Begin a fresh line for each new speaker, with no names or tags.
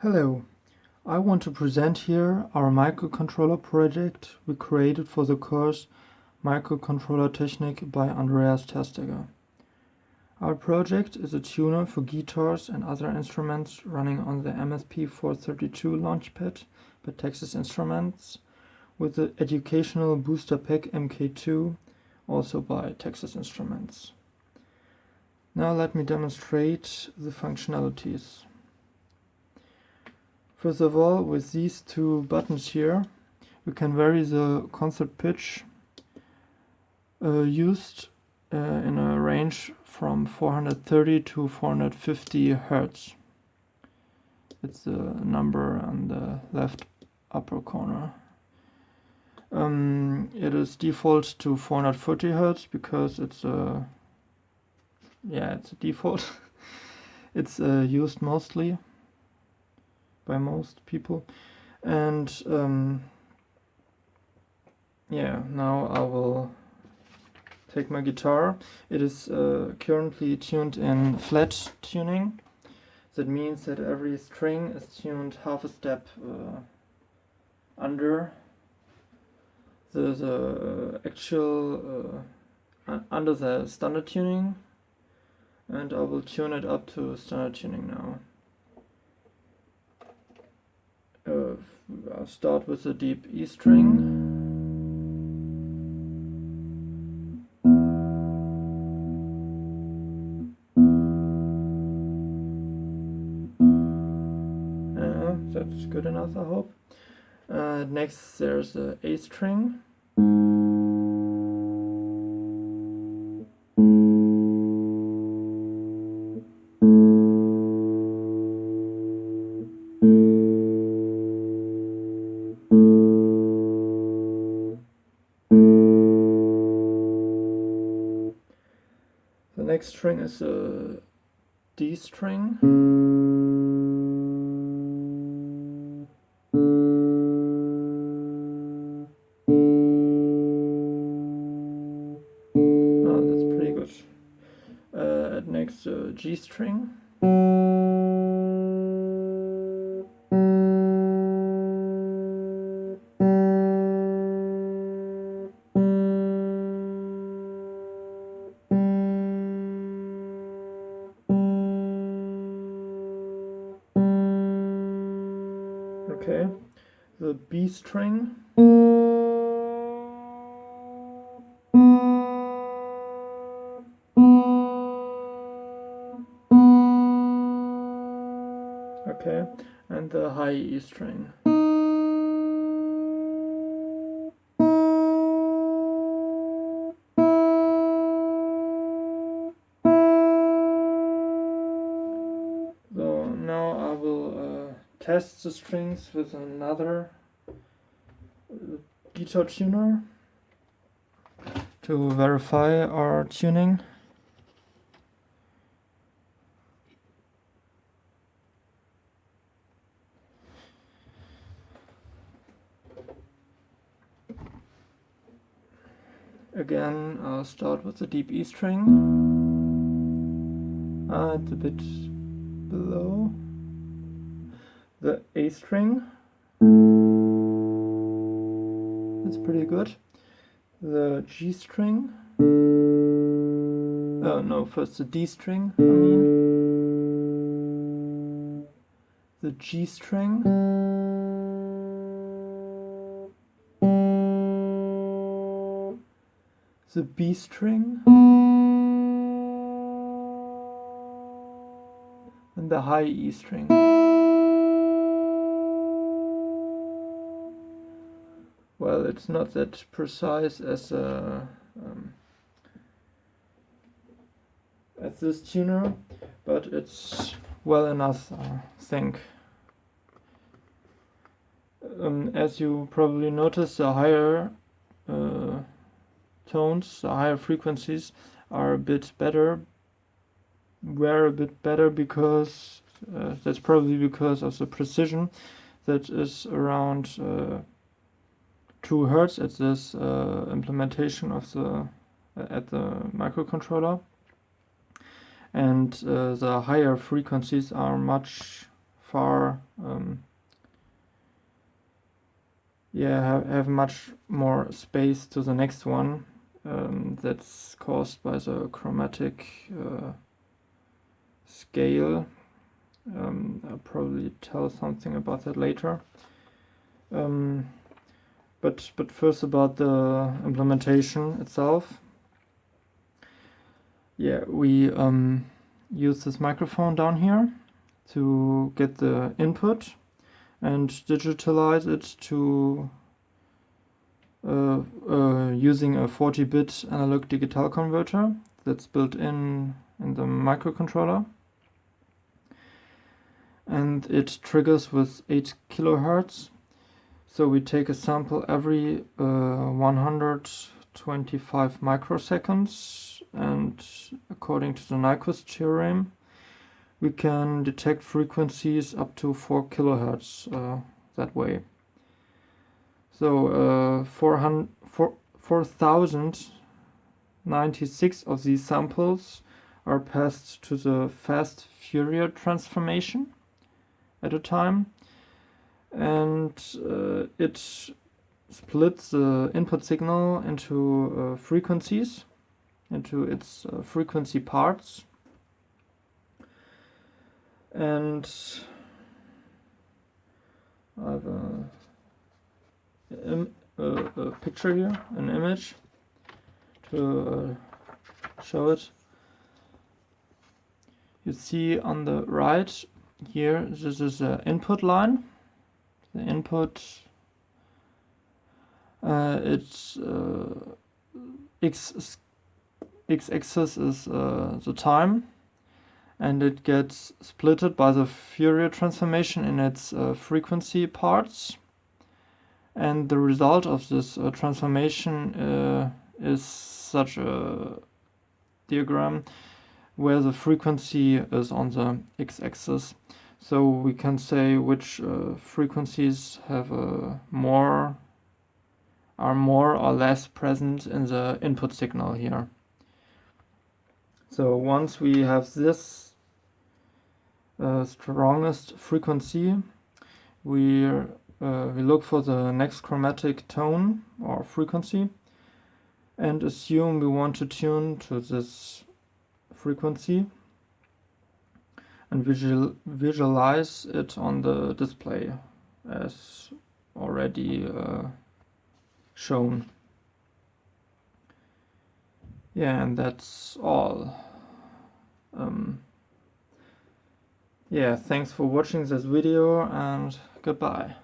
Hello, I want to present here our microcontroller project we created for the course Microcontroller Technik by Andreas Tersteger. Our project is a tuner for guitars and other instruments running on the MSP432 Launchpad by Texas Instruments with the educational booster pack MK2, also by Texas Instruments. Now let me demonstrate the functionalities. First of all, with these two buttons here, we can vary the concert pitch used in a range from 430 to 450 Hertz. It's the number on the left upper corner. It is default to 440 Hertz because it's a default. It's used mostly by most people, and now I will take my guitar. It is currently tuned in flat tuning. That means that every string is tuned half a step under the actual under the standard tuning, and I will tune it up to standard tuning now. I'll start with the deep E string. That's good enough, I hope. Next there's the A string. The next string is a D string. Oh, that's pretty good. Next, G string. Okay, the B string. Okay, and the high E string. So now I will test the strings with another guitar tuner to verify our tuning. Again, I'll start with the deep E string. It's a bit below. The A string. That's pretty good. The G string. Oh no, first the D string, I mean. The G string. The B string. And the high E string. Well, it's not that precise as this tuner, but it's well enough, I think. As you probably noticed, the higher tones, the higher frequencies are a bit better. Were a bit better because that's probably because of the precision that is around 2 Hertz at this implementation of the at the microcontroller, and the higher frequencies are much far, have much more space to the next one. That's caused by the chromatic scale. I'll probably tell something about that later. But first about the implementation itself. Yeah, we use this microphone down here to get the input and digitalize it to using a 40-bit analog digital converter that's built in the microcontroller, and it triggers with 8 kilohertz. So we take a sample every 125 microseconds, and according to the Nyquist theorem, we can detect frequencies up to 4 kilohertz that way. So 4,096 of these samples are passed to the fast Fourier transformation at a time, and it splits the input signal into frequencies, into its frequency parts. And I have a picture here, an image to show it. You see on the right here, this is the input line. The input, its x-axis is the time, and it gets splitted by the Fourier transformation in its frequency parts. And the result of this transformation is such a diagram where the frequency is on the x-axis. So we can say which frequencies have are more or less present in the input signal here. So once we have this strongest frequency, we look for the next chromatic tone or frequency and assume we want to tune to this frequency and visualize it on the display as already shown. Yeah, and that's all. Yeah, thanks for watching this video, and goodbye.